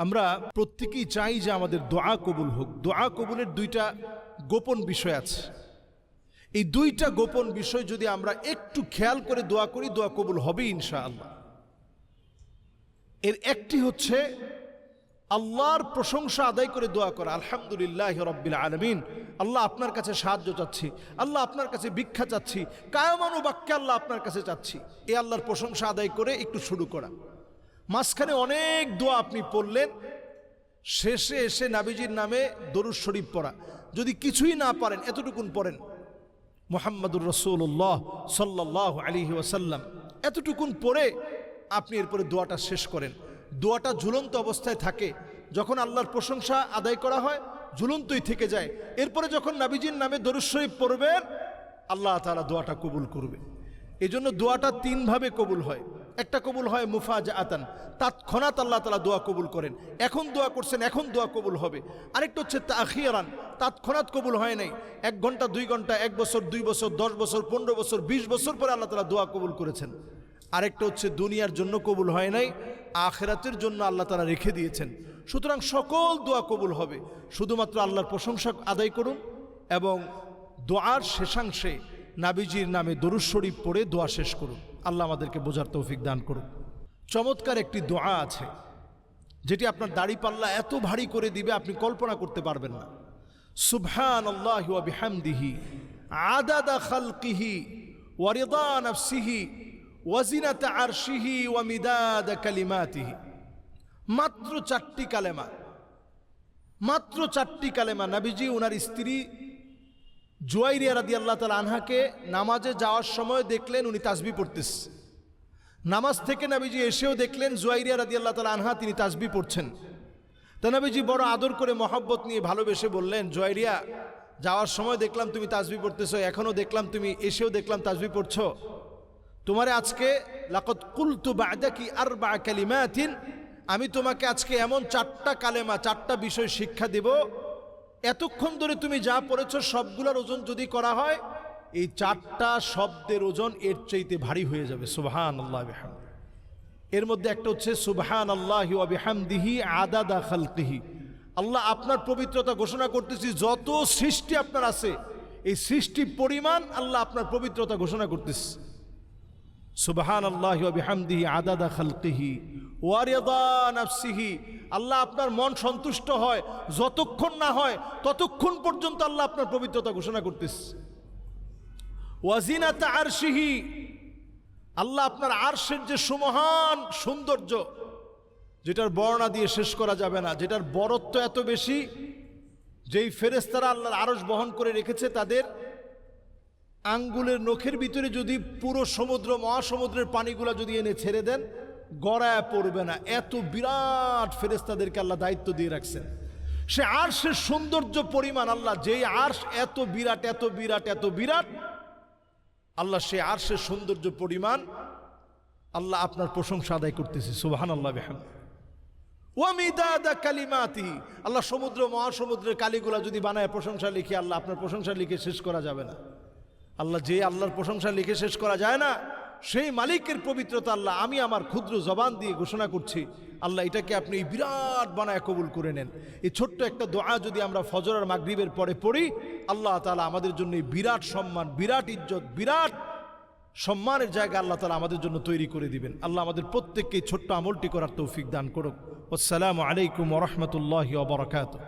আমরা প্রত্যেকেই চাই যে আমাদের দোয়া কবুল হোক। দোয়া কবুলের দুইটা গোপন বিষয় আছে। এই দুইটা গোপন বিষয় যদি আমরা একটু খেয়াল করে দোয়া করি, দোয়া কবুল হবে ইনশাআল্লাহ। এর একটি হচ্ছে আল্লাহর প্রশংসা আদায় করে দোয়া করা। আলহামদুলিল্লাহ রাব্বিল আলামিন, আল্লাহ আপনার কাছে সাহায্য চাচ্ছি, আল্লাহ আপনার কাছে ভিক্ষা চাচ্ছি, কায়মানু বাক্যে আল্লাহ আপনার কাছে চাচ্ছি। এই আল্লাহর প্রশংসা আদায় করে একটু শুরু করা। মাঝখানে অনেক দোয়া আপনি পড়লেন, শেষে এসে নাবিজির নামে দরুদ শরীফ পড়া। যদি কিছুই না পারেন এতটুকুন পড়েন, মুহাম্মাদুর রাসূলুল্লাহ সাল্লাল্লাহু আলাইহি ওয়াসাল্লাম, এতটুকুন পড়ে আপনি এরপরে দোয়াটা শেষ করেন। দোয়াটা ঝুলন্ত অবস্থায় থাকে, যখন আল্লাহর প্রশংসা আদায় করা হয় ঝুলন্তই থেকে যায়। এরপরে যখন নাবিজির নামে দরুদ শরীফ পড়বেন, আল্লাহ তাআলা দোয়াটা কবুল করবে। এই জন্য দোয়াটা তিনভাবে কবুল হয়। একটা কবুল হয় মুফাজাআতান, তৎক্ষণাৎ আল্লাহ তাআলা দোয়া কবুল করেন। এখন দোয়া করছেন, এখন দোয়া কবুল হবে। আরেকটা হচ্ছে তাখিরান, তৎক্ষণাৎ কবুল হয় নাই, 1 ঘন্টা 2 ঘন্টা, 1 বছর 2 বছর 10 বছর 15 বছর 20 বছর পরে আল্লাহ তাআলা দোয়া কবুল করেছেন। আরেকটা হচ্ছে দুনিয়ার জন্য কবুল হয় নাই, আখিরাতের জন্য আল্লাহ তাআলা রেখে দিয়েছেন। সুতরাং সকল দোয়া কবুল হবে। শুধুমাত্র আল্লাহর প্রশংসা আদায় করুন এবং দোয়ার শেষাংশে নাবিজির নামে দরুদ শরীফ পড়ে দোয়া শেষ করুন। আল্লাহ আমাদেরকে বোঝার তৌফিক দান করুন। চমৎকার একটি দোয়া আছে যেটি আপনার দাড়িপাল্লা এত ভারী করে দিবে আপনি কল্পনা করতে পারবেন না। সুবহানাল্লাহি ওয়া বিহামদিহি আদাদা খালকিহি ওয়া রিদা নাফসিহি ওয়া জিনাতা আরশিহি ওয়া মিদাদা কালিমাতিহি। মাত্র 4টি কালেমা, মাত্র 4টি কালেমা। নবীজি ওনার স্ত্রী জুয়াইরিয়া রাদিয়াল্লাহু তাআলা আনহাকে নামাজে যাওয়ার সময় দেখলেন উনি তাসবিহ পড়তেছে। নামাজ থেকে নবীজি এসেও দেখলেন জুয়াইরিয়া রাদিয়াল্লাহু তাআলা আনহা তিনি তাসবিহ পড়ছেন। তো নবীজি বড় আদর করে মহব্বত নিয়ে ভালোবেসে বললেন, জুয়াইরিয়া, যাওয়ার সময় দেখলাম তুমি তাসবিহ পড়তেছো, এখনও দেখলাম তুমি এসেও দেখলাম তাসবিহ পড়ছো। তোমারে আজকে লাকাদ কুলতু বা'দাকি 4 কালিমাতিন, আমি তোমাকে আজকে এমন 4টা কালেমা, 4টা বিষয় শিক্ষা দেব, এতক্ষণ ধরে তুমি যা পড়েছো সবগুলোর ওজন যদি করা হয়, এই 4টা শব্দের ওজন এর চাইতে ভারী হয়ে যাবে। সুবহানাল্লাহি ওয়া বিহামদিহি। এর মধ্যে একটা হচ্ছে সুবহানাল্লাহি ওয়া বিহামদিহি আদাদা খালকিহি। আল্লাহ আপনার পবিত্রতা ঘোষণা করতেছি, যত সৃষ্টি আপনার আছে এই সৃষ্টি পরিমাণ আল্লাহ আপনার পবিত্রতা ঘোষণা করতেছে। সুবহানাল্লাহি ওয়া বিহামদিহি আদাদা খালকিহি ওয়া রিদা নাফসিহি। আল্লাহ আপনার মন সন্তুষ্ট হয়, যতক্ষণ না হয় ততক্ষণ পর্যন্ত আল্লাহ আপনার পবিত্রতা ঘোষণা করতেছে। ওয়া জিনাতা আরশিহি, আল্লাহ আপনার আরশের যে সুমহান সৌন্দর্য, যেটার বর্ণনা দিয়ে শেষ করা যাবে না, যেটার বরত্ব এত বেশি, যেই ফেরেশতারা আল্লাহর আরশ বহন করে রেখেছে তাদের আঙ্গুলের নখের ভিতরে যদি পুরো সমুদ্র মহাসমুদ্রের পানিগুলা যদি এনে ছেড়ে দেন গড়ায় পড়বে না, এত বিরাট ফেরেশতাদেরকে আল্লাহ দায়িত্ব দিয়ে রাখছেন। সে আরশের সৌন্দর্য পরিমাণ, আল্লাহ যেই আরশ এত বিরাট এত বিরাট এত বিরাট, আল্লাহ সে আরশের সৌন্দর্য পরিমাণ আল্লাহ আপনার প্রশংসা আদায় করতেছে। সুবহানাল্লাহি ওয়া বিহামদিহি ওয়া মিদাদা কালিমাতিহি। আল্লাহ সমুদ্র মহাসমুদ্রের কালিগুলা যদি বানায় প্রশংসা লিখে, আল্লাহ আপনার প্রশংসা লিখে শেষ করা যাবে না। আল্লাহ যে আল্লাহর প্রশংসা লিখে শেষ করা যায় না, সেই মালিকের পবিত্রতা আল্লাহ আমি আমার ক্ষুদ্র জবান দিয়ে ঘোষণা করছি। আল্লাহ এটাকে আপনি বিরাট বানায় কবুল করে নেন। এই ছোট্ট একটা দোয়া যদি আমরা ফজর আর মাগরিবের পরে পড়ি, আল্লাহ তাআলা আমাদের জন্য বিরাট সম্মান, বিরাট ইজ্জত, বিরাট সম্মানের জায়গা আল্লাহ তাআলা আমাদের জন্য তৈরি করে দিবেন। আল্লাহ আমাদের প্রত্যেককে ছোট্ট আমলটি করার তৌফিক দান করুক। আসসালামু আলাইকুম ওয়া রাহমাতুল্লাহি ওয়া বারাকাতুহু।